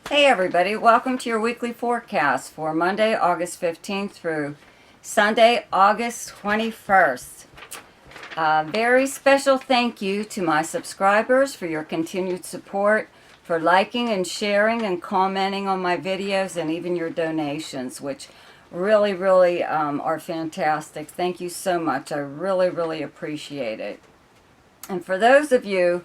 Hey everybody, welcome to your weekly forecast for Monday, August 15th through Sunday, August 21st. Very special thank you to my subscribers for your continued support, for liking and sharing and commenting on my videos, and even your donations, which really are fantastic. Thank you so much. I really appreciate it. And for those of you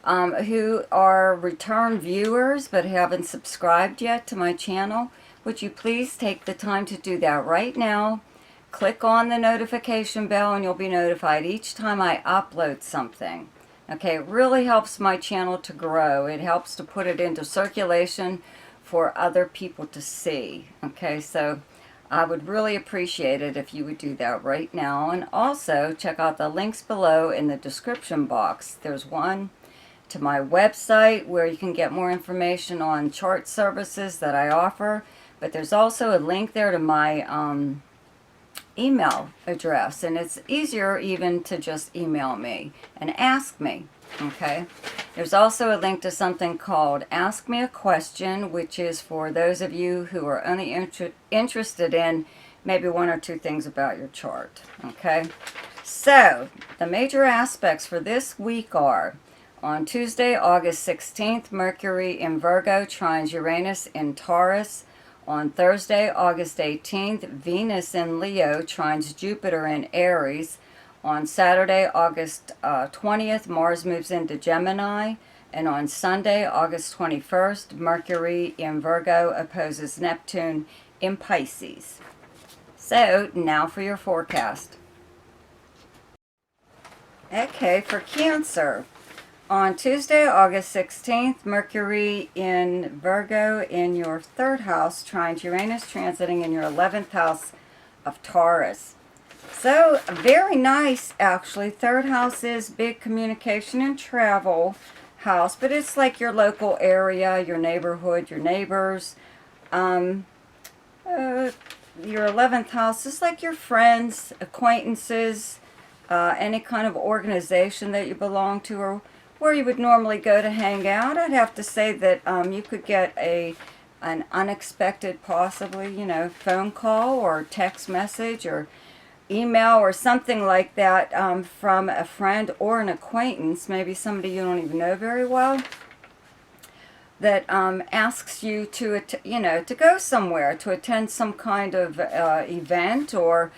who are return viewers but haven't subscribed yet to my channel, would you please take the time to do that right now? Click on the notification bell and you'll be notified each time I upload something. Okay, it really helps my channel to grow. It helps to put it into circulation for other people to see. Okay, so I would really appreciate it if you would do that right now. And also check out the links below in the description box. There's one to my website where you can get more information on chart services that I offer. But there's also a link there to my email address, and it's easier even to just email me and ask me. Okay, there's also a link to something called Ask Me a Question, which is for those of you who are only interested in maybe one or two things about your chart. Okay, so the major aspects for this week are: on Tuesday, August 16th, Mercury in Virgo trines Uranus in Taurus. On Thursday, August 18th, Venus in Leo trines Jupiter in Aries. On Saturday, August 20th, Mars moves into Gemini. And on Sunday, August 21st, Mercury in Virgo opposes Neptune in Pisces. So, now for your forecast. Okay, for Cancer. On Tuesday, August 16th, Mercury in Virgo in your third house trines Uranus, transiting in your 11th house of Taurus. So, very nice, actually. Third house is big communication and travel house, but it's like your local area, your neighborhood, your neighbors. Your 11th house is like your friends, acquaintances, any kind of organization that you belong to, or where you would normally go to hang out. I'd have to say that you could get an unexpected, possibly, phone call or text message or email or something like that from a friend or an acquaintance, maybe somebody you don't even know very well, that asks you to go somewhere, to attend some kind of event, or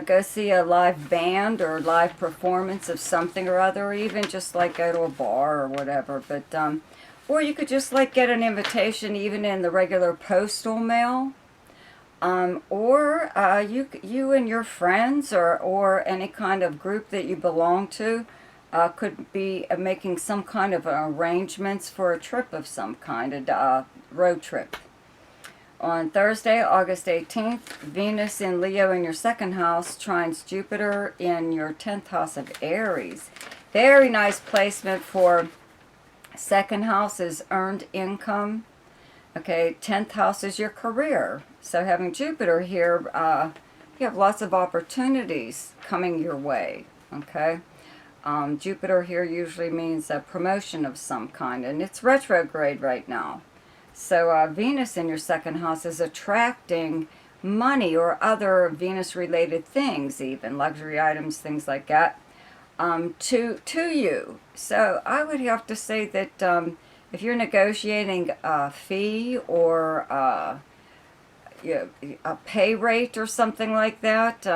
go see a live band or live performance of something or other, or even just like go to a bar or whatever. But or you could just like get an invitation even in the regular postal mail. Or you and your friends or any kind of group that you belong to could be making some kind of arrangements for a trip of some kind, a road trip. On Thursday, August 18th, Venus in Leo in your second house trines Jupiter in your 10th house of Aries. Very nice placement for second house is earned income. Okay, 10th house is your career. So having Jupiter here, you have lots of opportunities coming your way. Okay, Jupiter here usually means a promotion of some kind, and it's retrograde right now. So Venus in your second house is attracting money or other Venus-related things, even luxury items, things like that, to you. So I would have to say that if you're negotiating a fee or a pay rate or something like that,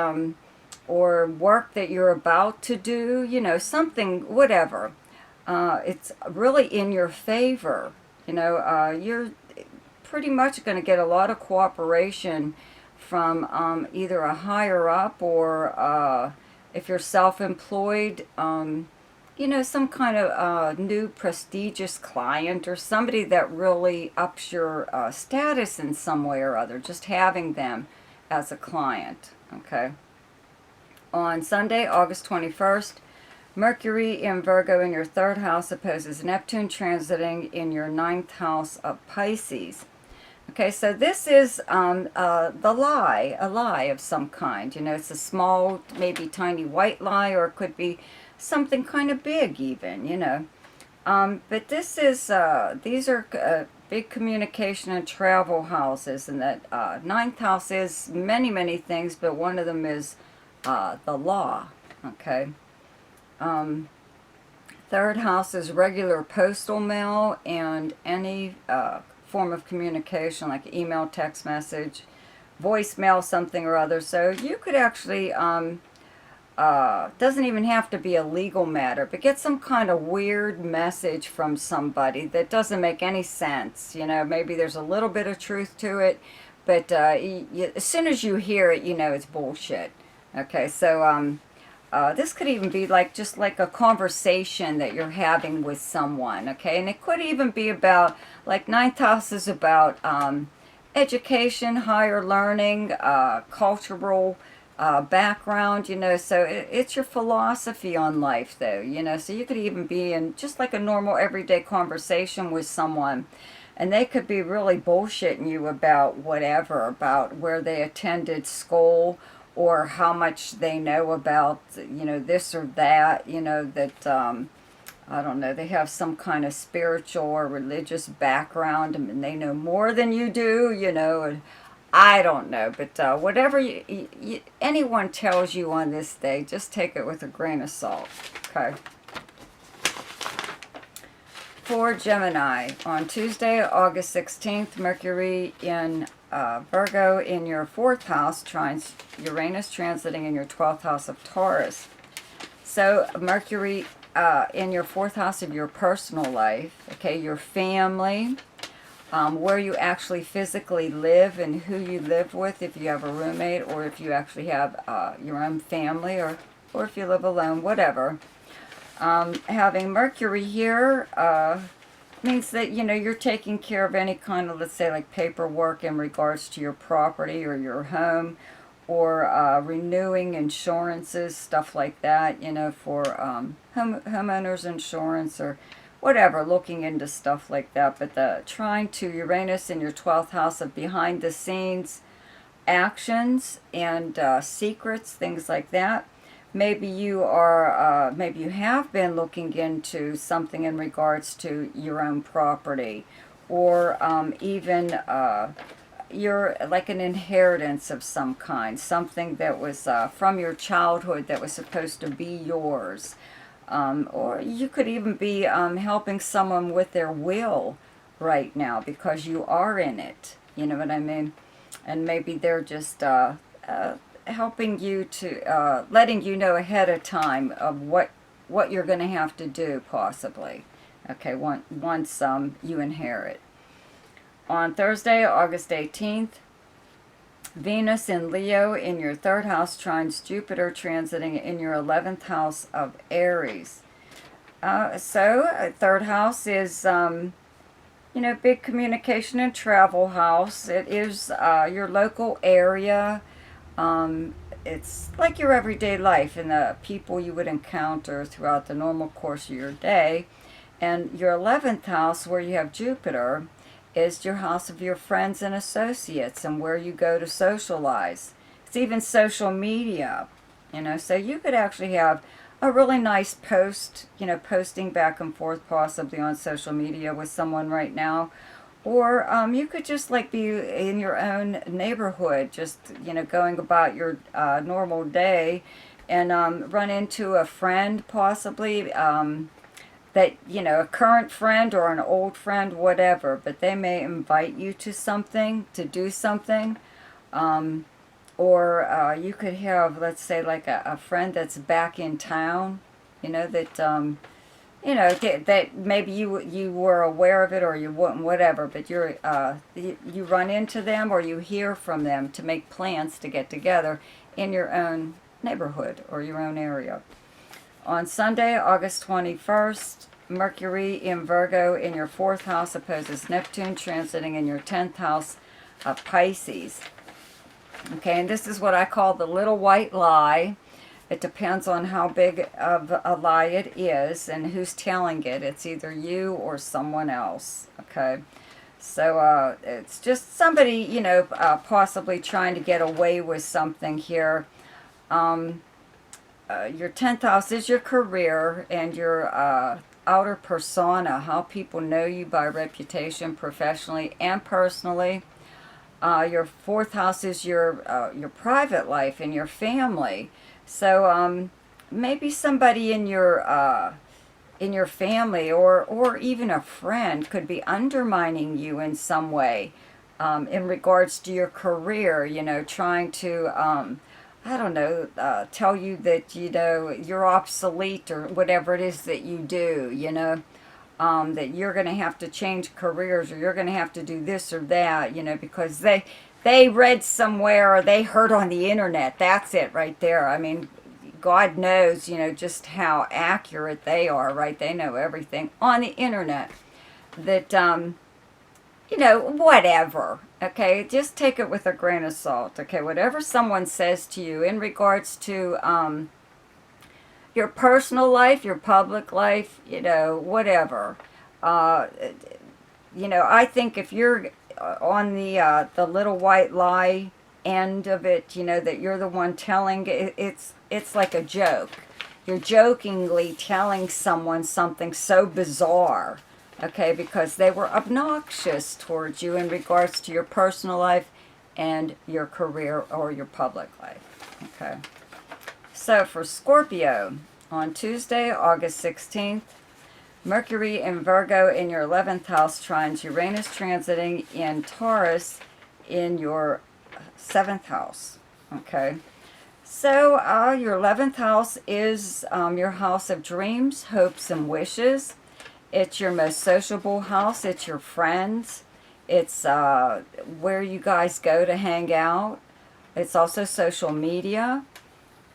or work that you're about to do, something, whatever, it's really in your favor. You're pretty much going to get a lot of cooperation from either a higher up or if you're self-employed, some kind of new prestigious client or somebody that really ups your status in some way or other, just having them as a client. Okay. On Sunday, August 21st, Mercury in Virgo in your third house opposes Neptune transiting in your ninth house of Pisces. Okay, so this is a lie of some kind. It's a small, maybe tiny white lie, or it could be something kind of big even, But this is, these are big communication and travel houses, and that ninth house is many, many things, but one of them is the law, okay? Third house is regular postal mail and any form of communication like email, text message, voicemail, something or other. So you could actually, doesn't even have to be a legal matter, but get some kind of weird message from somebody that doesn't make any sense. You know, maybe there's a little bit of truth to it, but as soon as you hear it, you know it's bullshit. Okay, so this could even be like just like a conversation that you're having with someone, okay? And it could even be about, like ninth house is about education, higher learning, cultural background, you know, so it's your philosophy on life though, you know, so you could even be in just like a normal everyday conversation with someone, and they could be really bullshitting you about whatever, about where they attended school, or how much they know about, you know, this or that, you know, that, I don't know, they have some kind of spiritual or religious background, and they know more than you do, you know, and I don't know, but whatever anyone tells you on this day, just take it with a grain of salt, okay? For Gemini, on Tuesday, August 16th, Mercury in Virgo in your 4th house, trines Uranus transiting in your 12th house of Taurus. So Mercury in your 4th house of your personal life, okay, your family, where you actually physically live and who you live with, if you have a roommate or if you actually have your own family, or if you live alone, whatever. Having Mercury here means that, you know, you're taking care of any kind of, let's say, like paperwork in regards to your property or your home, or renewing insurances, stuff like that, you know, for homeowners insurance or whatever, looking into stuff like that. But the trine to Uranus in your 12th house of behind the scenes actions and secrets, things like that. Maybe you are, maybe you have been looking into something in regards to your own property, or even you're like an inheritance of some kind, something that was from your childhood that was supposed to be yours. Or you could even be helping someone with their will right now because you are in it. You know what I mean? And maybe they're just helping you to, letting you know ahead of time of what you're going to have to do, possibly. Okay, once you inherit. On Thursday, August 18th, Venus in Leo in your 3rd house trines Jupiter transiting in your 11th house of Aries. So 3rd house is, you know, big communication and travel house. It is your local area. It's like your everyday life and the people you would encounter throughout the normal course of your day. And your 11th house, where you have Jupiter, is your house of your friends and associates and where you go to socialize. It's even social media, you know, so you could actually have a really nice post, you know, posting back and forth possibly on social media with someone right now. Or you could just like be in your own neighborhood, just, you know, going about your normal day, and run into a friend possibly, that, you know, a current friend or an old friend, whatever, but they may invite you to something, to do something. Or you could have, let's say, like a friend that's back in town, you know, that, you know, that maybe you were aware of it or you wouldn't, whatever, but you run into them or you hear from them to make plans to get together in your own neighborhood or your own area. On Sunday, August 21st, Mercury in Virgo in your 4th house opposes Neptune transiting in your 10th house of Pisces. Okay, and this is what I call the little white lie. It depends on how big of a lie it is and who's telling it. It's either you or someone else, okay? So it's just somebody, you know, possibly trying to get away with something here. Your 10th house is your career and your outer persona, how people know you by reputation, professionally and personally. Your fourth house is your private life and your family. So maybe somebody in your family or even a friend could be undermining you in some way in regards to your career, trying to, I don't know, tell you that, you're obsolete or whatever it is that you do, that you're going to have to change careers or you're going to have to do this or that, because they read somewhere or they heard on the internet. That's it right there. I mean, God knows, just how accurate they are, right? They know everything on the internet. That, whatever, okay? Just take it with a grain of salt, okay? Whatever someone says to you in regards to your personal life, your public life, whatever. I think if you're on the little white lie end of it, that you're the one telling it, it's like a joke. You're jokingly telling someone something so bizarre, okay, because they were obnoxious towards you in regards to your personal life and your career or your public life, okay. So for Scorpio, on Tuesday, August 16th, Mercury in Virgo in your 11th house trines Uranus transiting in Taurus in your 7th house, okay. So your 11th house is your house of dreams, hopes, and wishes. It's your most sociable house. It's your friends. It's where you guys go to hang out. It's also social media,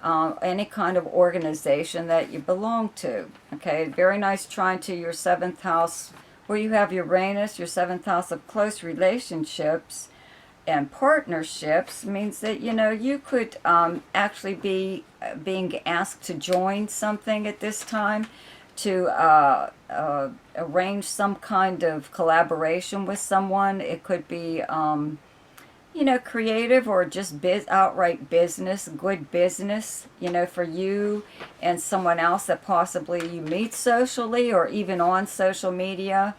any kind of organization that you belong to. Okay, very nice trine to your 7th house where you have Uranus, your 7th house of close relationships and partnerships means that, you could actually be being asked to join something at this time, to arrange some kind of collaboration with someone. It could be, creative or just outright business, good business, for you and someone else that possibly you meet socially or even on social media.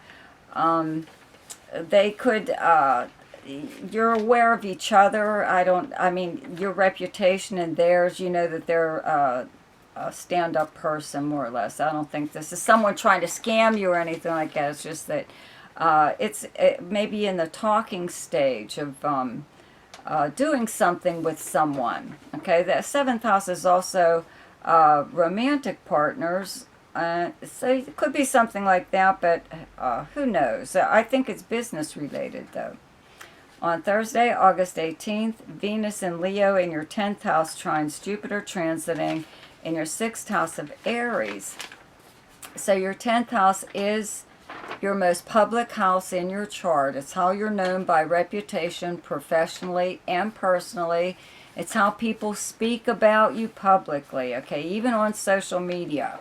They could... you're aware of each other. Your reputation and theirs, that they're a stand-up person, more or less. I don't think this is someone trying to scam you or anything like that. It's just that it's maybe in the talking stage of doing something with someone. Okay, the 7th house is also romantic partners. So it could be something like that, but who knows? I think it's business related, though. On Thursday, August 18th, Venus in Leo in your 10th house trines Jupiter transiting in your 6th house of Aries. So your 10th house is your most public house in your chart. It's how you're known by reputation, professionally and personally. It's how people speak about you publicly, okay, even on social media.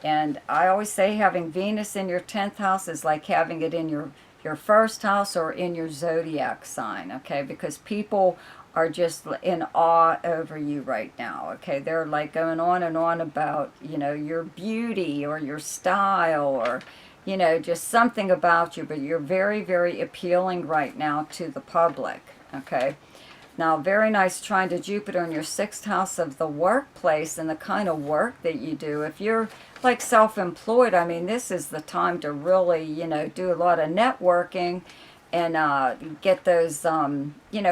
And I always say having Venus in your 10th house is like having it in your first house or in your zodiac sign, okay, because people are just in awe over you right now, okay. They're like going on and on about, your beauty or your style or, just something about you, but you're very, very appealing right now to the public, okay. Now, very nice trine to Jupiter in your 6th house of the workplace and the kind of work that you do. If you're like self-employed, this is the time to really, do a lot of networking and get those,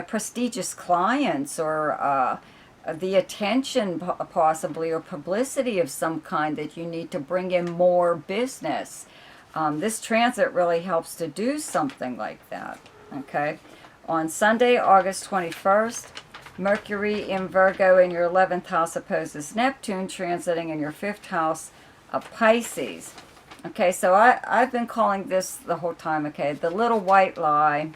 prestigious clients or the attention possibly or publicity of some kind that you need to bring in more business. This transit really helps to do something like that, okay. On Sunday, August 21st, Mercury in Virgo in your 11th house opposes Neptune, transiting in your 5th house of Pisces. Okay, so I've been calling this the whole time, okay, the little white lie,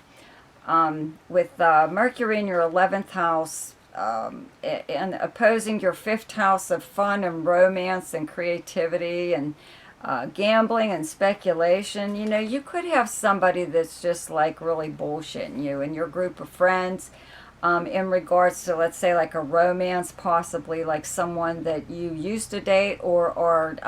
with Mercury in your 11th house and opposing your 5th house of fun and romance and creativity and gambling and speculation. You could have somebody that's just like really bullshitting you and your group of friends. in regards to, let's say, like a romance, possibly like someone that you used to date or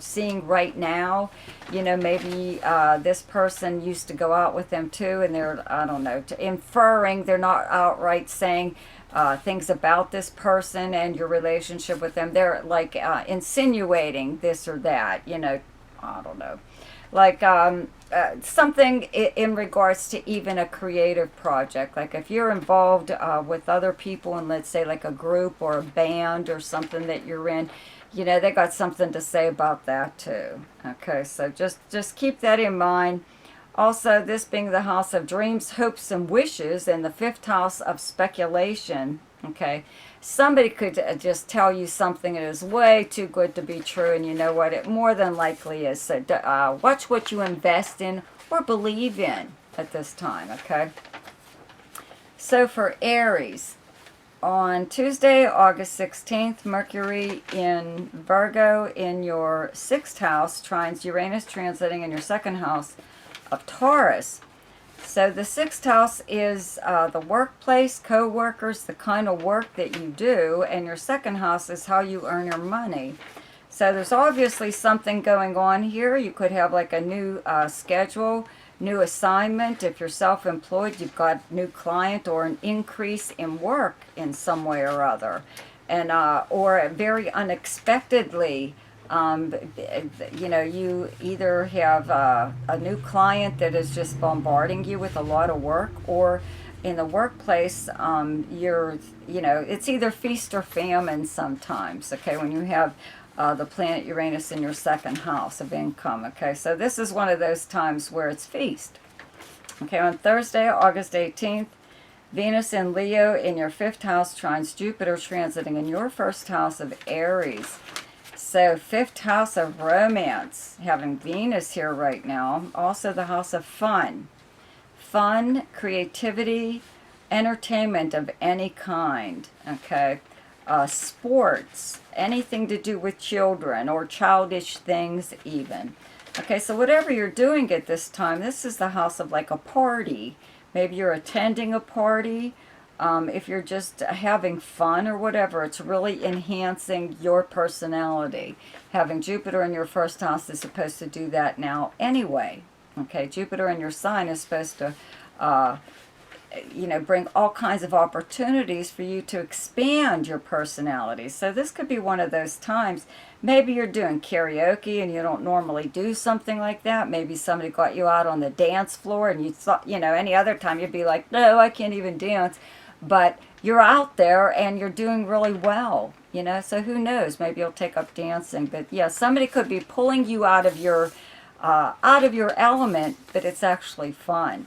seeing right now. You know, maybe this person used to go out with them too, and they're, I don't know, inferring, they're not outright saying things about this person and your relationship with them. They're like insinuating this or that, you know, I don't know. Like something in regards to even a creative project. Like if you're involved with other people in, let's say, like a group or a band or something that you're in, you know, they got something to say about that too. Okay, so just keep that in mind. Also, this being the house of dreams, hopes, and wishes, and the fifth house of speculation, okay, somebody could just tell you something that is way too good to be true, and you know what, it more than likely is. So watch what you invest in or believe in at this time, okay? So for Aries, on Tuesday, August 16th, Mercury in Virgo in your 6th house trines Uranus transiting in your 2nd house of Taurus. So the 6th house is the workplace, co-workers, the kind of work that you do, and your 2nd house is how you earn your money. So there's obviously something going on here. You could have like a new schedule, new assignment. If you're self-employed, you've got a new client or an increase in work in some way or other. And or very unexpectedly, you know, you either have a new client that is just bombarding you with a lot of work, or in the workplace, you're, you know, it's either feast or famine sometimes, okay, when you have the planet Uranus in your 2nd house of income, okay? So this is one of those times where it's feast. Okay, on Thursday, August 18th, Venus in Leo in your 5th house trines Jupiter transiting in your 1st house of Aries. So 5th house of romance, having Venus here right now. Also the house of fun. Fun, creativity, entertainment of any kind, okay? Sports, anything to do with children or childish things even. Okay, so whatever you're doing at this time, this is the house of like a party. Maybe you're attending a party. If you're just having fun or whatever, it's really enhancing your personality. Having Jupiter in your 1st house is supposed to do that now anyway. Okay, Jupiter in your sign is supposed to, you know, bring all kinds of opportunities for you to expand your personality. So this could be one of those times. Maybe you're doing karaoke and you don't normally do something like that. Maybe somebody got you out on the dance floor and you thought, you know, any other time you'd be like, no, I can't even dance. But you're out there and you're doing really well, you know, so who knows, maybe you'll take up dancing. But yeah, somebody could be pulling you out of your element, but it's actually fun.